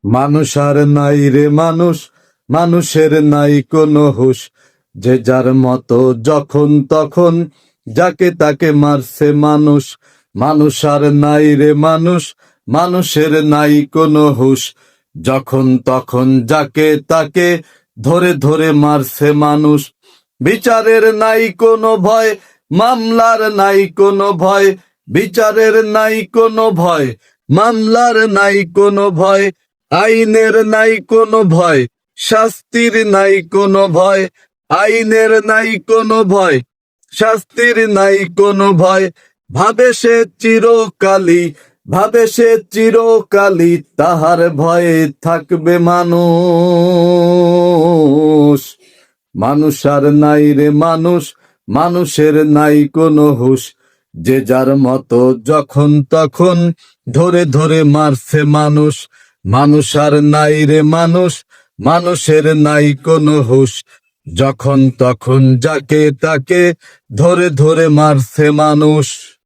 মানুষ আর নাই রে মানুষ, মানুষের নাই কোনো হুঁশ। যে যার মতো যখন তখন যাকে তাকে মারছে মানুষ। মানুষ আর নাই রে মানুষ, মানুষের নাই কোনো হুঁশ। যখন তখন যাকে তাকে ধরে ধরে মারছে মানুষ। বিচারের নাই কোনো ভয়, মামলার নাই কোনো ভয়। বিচারের নাই কোনো ভয়, মামলার নাই কোনো ভয়। আইনের নাই কোনো ভয়, শাস্তির নাই কোনো ভয়। আইনের নাই কোনো ভয়, শাস্তির নাই কোনো ভয়। ভাবে সে চিরকালই, ভাবে সে চিরকালই তাহার ভয়ে থাকবে মানুষ। মানুষ আর নাই রে মানুষ, মানুষের নাই কোনো হুঁশ। যে যার মতো যখন তখন ধরে ধরে মারছে মানুষ। মানুষ আর নাই রে মানুষ, মানুষের নাই কোনো হুঁশ। যখন তখন যাকে তাকে ধরে ধরে মারছে মানুষ।